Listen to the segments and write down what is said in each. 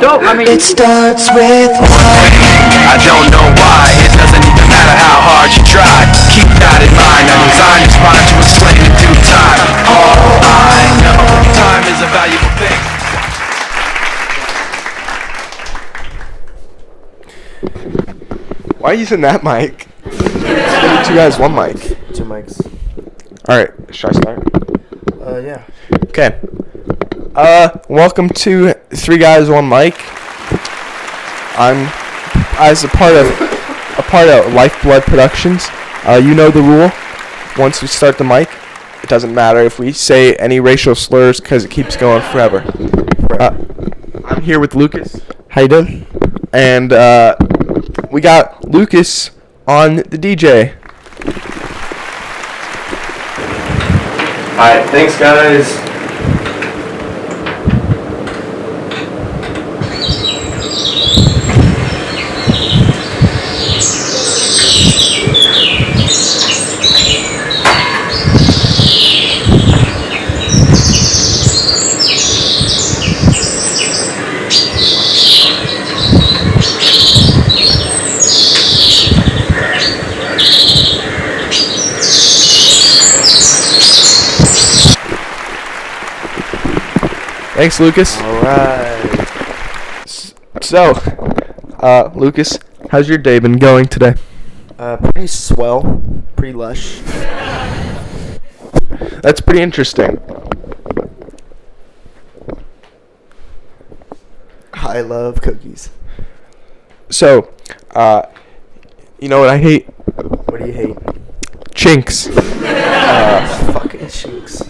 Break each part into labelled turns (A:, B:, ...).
A: dope. I mean,
B: It starts with
C: I don't know why. It doesn't even matter how hard you try. Keep that in mind. I designed this rhyme to explain in due time. All I know, time is a valuable thing.
D: Why are you using that mic? Two guys, one mic.
E: Two mics.
D: Alright, should I start?
E: Yeah.
D: Okay. Welcome to Three Guys, One Mic. I'm as a part of Lifeblood Productions. You know the rule. Once we start the mic, it doesn't matter if we say any racial slurs because it keeps going forever. I'm here with Lucas.
E: How you doing?
D: And we got Lucas on the DJ.
E: Alright, thanks guys.
D: Thanks, Lucas.
E: Alright.
D: So, Lucas, how's your day been going today?
E: Pretty swell. Pretty lush.
D: That's pretty interesting.
E: I love cookies.
D: So, you know what I hate?
E: What do you hate?
D: Chinks.
E: Fucking chinks.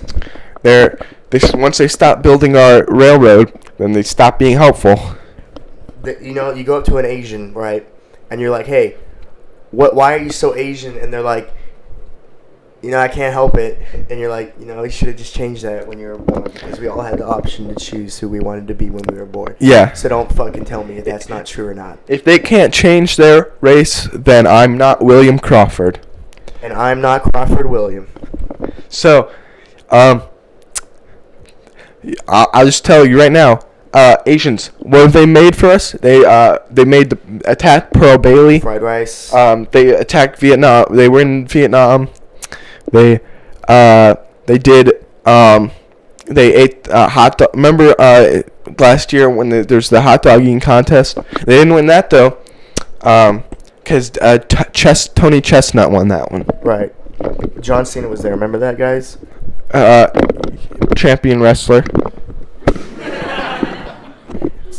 D: Once they stop building our railroad, then they stop being helpful.
E: You know, you go up to an Asian, right? And you're like, hey, why are you so Asian? And they're like, you know, I can't help it. And you're like, you know, you should have just changed that when you were born. Because we all had the option to choose who we wanted to be when we were born.
D: Yeah.
E: So don't fucking tell me if that's not true or not.
D: If they can't change their race, then I'm not William Crawford.
E: And I'm not Crawford William.
D: So, I'll just tell you right now, Asians, what have they made for us? They made attack Pearl Bailey.
E: Fried rice.
D: They attacked Vietnam. They were in Vietnam. They did. They ate hot dog. Remember last year when there's the hot dog eating contest? They didn't win that though, because Tony Chestnut won that one.
E: Right. John Cena was there. Remember that, guys?
D: Champion wrestler.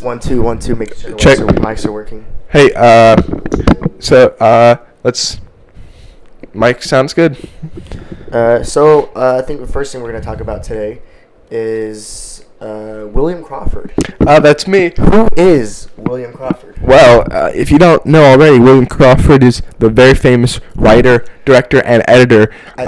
E: 1 2 1 2. Make sure the
D: Check.
E: mics are working.
D: Hey, let's. Mike sounds good.
E: So I think the first thing we're going to talk about today is William Crawford.
D: That's me.
E: Who is William Crawford?
D: Well, if you don't know already, William Crawford is the very famous writer, director, and editor.
E: I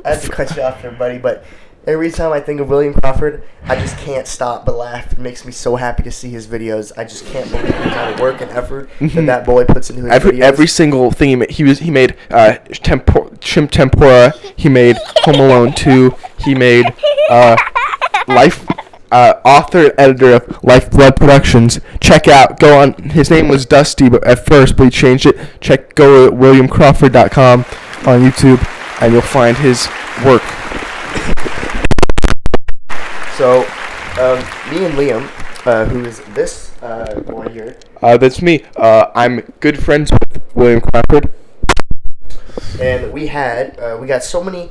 E: have to cut you off there, buddy, but every time I think of William Crawford, I just can't stop but laugh. It makes me so happy to see his videos. I just can't believe the kind of work and effort that boy puts into his videos.
D: Every single thing he made shrimp tempura. He made Home Alone 2. He made author, editor of Lifeblood Productions. Go on. His name was Dusty, but at first, but he changed it. Go to WilliamCrawford.com on YouTube, and you'll find his work.
E: So, me and Liam, who is this boy here.
D: That's me. I'm good friends with William Crawford.
E: And we got so many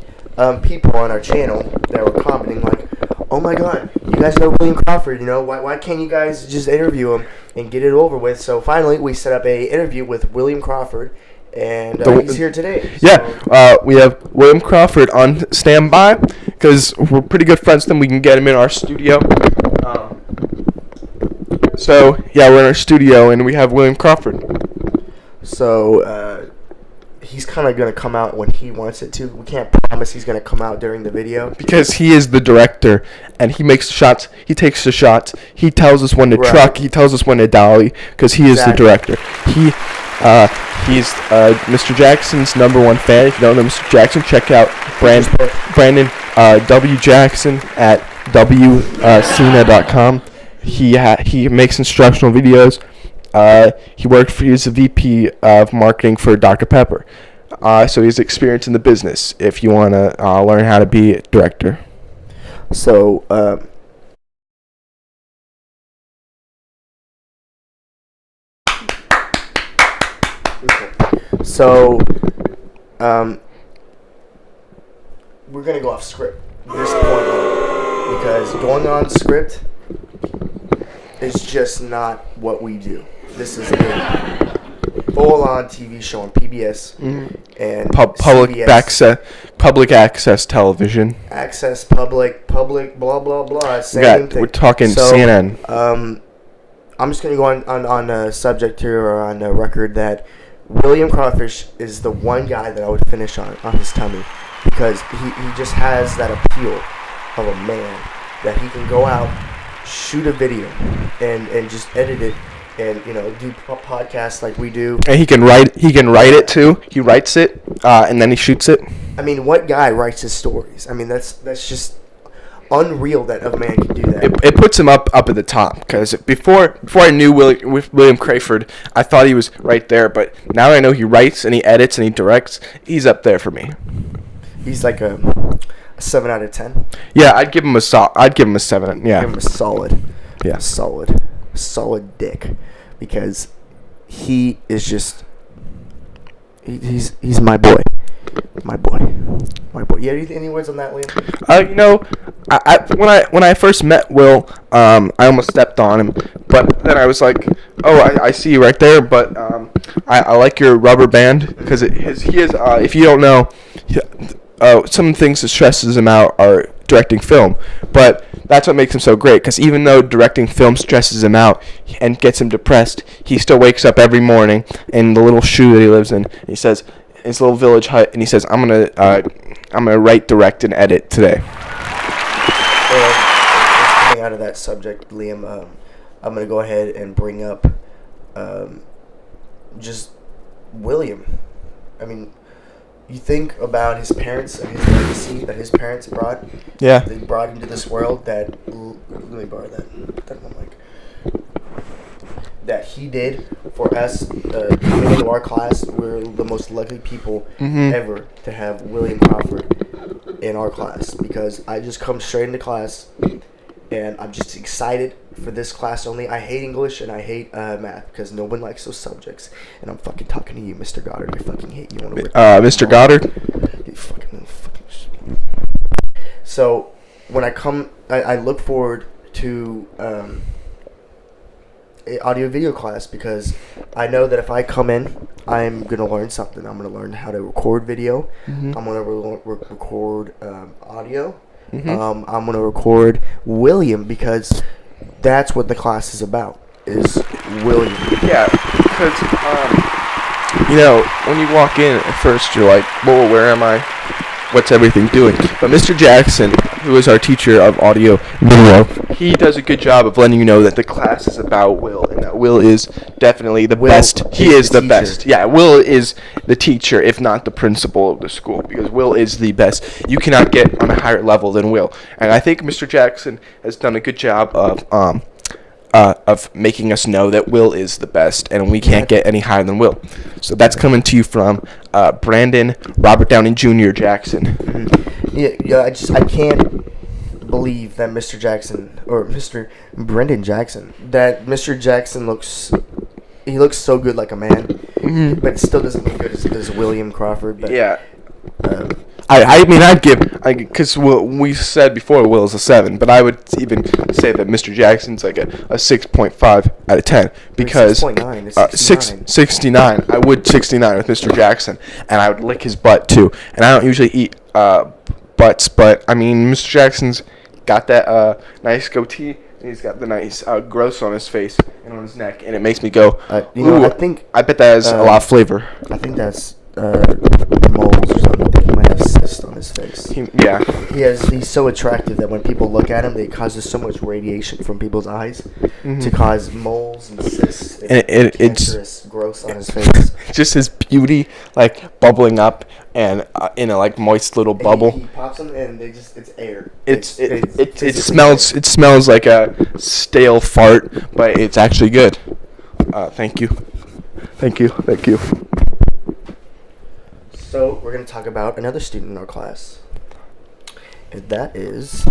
E: people on our channel that were commenting like, oh my god, you guys know William Crawford, you know, why can't you guys just interview him and get it over with? So finally, we set up a interview with William Crawford, and he's here today.
D: Yeah, we have William Crawford on standby, because we're pretty good friends with him. We can get him in our studio. So, yeah, we're in our studio, and we have William Crawford.
E: So, he's kind of going to come out when he wants it to. We can't promise he's going to come out during the video.
D: Because he is the director, and he makes the shots. He takes the shots. He tells us when to truck. He tells us when to dolly, because he is the director. He's Mr. Jackson's #1 fan. If you don't know Mr. Jackson, check out Brandon W. Jackson at WCena.com. He makes instructional videos. He's a VP of marketing for Dr. Pepper. So he's experienced in the business if you want to learn how to be a director.
E: So, we're going to go off script at this point on, because going on script is just not what we do. This is a full-on TV show on PBS and
D: public access television.
E: Access, public, blah, blah, blah. Same thing.
D: We're talking CNN.
E: I'm just going to go on a subject here, or on a record, that William Crawford is the one guy that I would finish on his tummy, because he just has that appeal of a man that he can go out, shoot a video, and just edit it, and do podcasts like we do.
D: And he can write it too. He writes it, and then he shoots it.
E: I mean, what guy writes his stories? I mean, that's just unreal that a man can do that.
D: It puts him up at the top, because before I knew William Crawford, I thought he was right there, but now I know he writes and he edits and he directs. He's up there for me.
E: He's like a 7 out of 10.
D: Yeah, I'd give him a 7. Yeah,
E: give him a solid.
D: Yeah,
E: solid dick, because he is just he's my boy. My boy. Yeah, any words on that, Liam?
D: When I first met Will, I almost stepped on him, but then I was like, oh, I see you right there, but I like your rubber band, because he is, if you don't know, some things that stresses him out are directing film, but that's what makes him so great, because even though directing film stresses him out and gets him depressed, he still wakes up every morning in the little shoe that he lives in, and he says, his little village hut, and he says, I'm gonna write, direct, and edit today.
E: Coming out of that subject, Liam, I'm gonna go ahead and bring up just William. I mean, you think about his parents and his legacy that his parents brought.
D: Yeah.
E: They brought into this world that. Let me borrow that one mic. That he did for us coming into our class. We're the most lucky people ever to have William Crawford in our class, because I just come straight into class and I'm just excited for this class only. I hate English and I hate math, because no one likes those subjects, and I'm fucking talking to you, Mr. Goddard. I fucking hate you.
D: Mr. Goddard?
E: You fucking. So when I come, I look forward to audio video class, because I know that if I come in, I'm going to learn something. I'm going to learn how to record video. I'm going to record audio. I'm going to record William, because that's what the class is about, is William.
D: Yeah, because, when you walk in at first, you're like, whoa, where am I? What's everything doing? But Mr. Jackson, who is our teacher of audio video, he does a good job of letting you know that the class is about Will, and that Will is definitely the best. He is the best. Yeah, Will is the teacher, if not the principal of the school, because Will is the best. You cannot get on a higher level than Will. And I think Mr. Jackson has done a good job of making us know that Will is the best, and we can't get any higher than Will. So that's coming to you from Brandon Robert Downey Jr. Jackson.
E: Yeah. I can't believe that Mr. Jackson, or Mr. Brendan Jackson, that Mr. Jackson looks so good like a man, but still doesn't look good as William Crawford. But,
D: yeah. I'd give, because we said before Will is a 7, but I would even say that Mr. Jackson's like a 6.5 out of 10, because
E: 6.9,
D: 69. I would 69 with Mr. Jackson, and I would lick his butt too. And I don't usually eat butts, but I mean, Mr. Jackson's got that nice goatee. And he's got the nice growth on his face and on his neck, and it makes me go, ooh, I bet that has a lot of flavor.
E: I think that's moles or something. I think he might have cysts on his face. He's so attractive that when people look at him, it causes so much radiation from people's eyes to cause moles and cysts and cancerous growths on his face.
D: Just his beauty, like, bubbling up and in a like moist little
E: And
D: bubble.
E: He pops them and it's air.
D: It
E: physically
D: smells like a stale fart, but it's actually good. Thank you.
E: So we're gonna talk about another student in our class, and that is